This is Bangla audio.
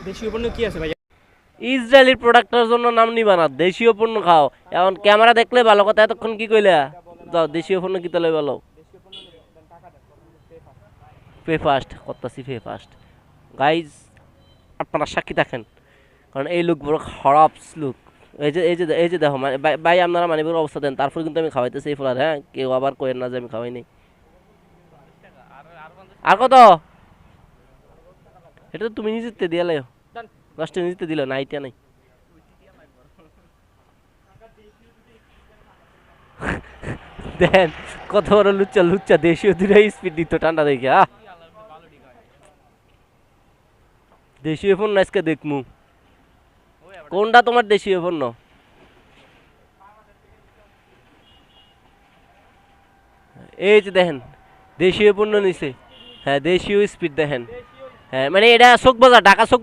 দেশীয় পণ্য কি আছে ভাই? ইসরায়েলি প্রোডাক্টের জন্য নাম নিবা না, দেশীয় পণ্য খাও। এখন ক্যামেরা দেখলে ভালো কথা, এতক্ষণ কি কইলা? যাও দেশীয় পণ্য কি তাহলে বলো। দেশীয় পণ্য নেন, টাকা দেন, কথা বলতে pay first। পে ফাস্ট করতেছি, পে ফাস্ট। গাইজ আপনারা সাক্ষী থাকেন, কারণ এই লোক বড় খারাপ লোক। এই যে দেখো মানে ভাই আপনারা মানিবের অবস্থা দেন, তারপর কিন্তু আমি খাওয়াইতেছি এই ফলার। হ্যাঁ, কেউ আবার কইেন না যে আমি খাওয়াই নাই। আর কত? এটা তো তুমি নিজেতে দিয়ে লাই, ডান। লাস্টে নিজেতে দিল না, আইটিয়া নাই। দেন কত বড় লুচ্চা লুচ্চা, দেশীয় দুটাই স্পিড দিত ঠান্ডা দেখে। দেশীয় পণ্য আজকে দেখমু কোনটা তোমার দেশীয় পণ্য। এই যে দেখেন দেশীয় পণ্য নিছে। হ্যাঁ দেশীয় স্পিড দেখেন। হ্যাঁ মানে এটা চোখ বাজার, ঢাকা চোখ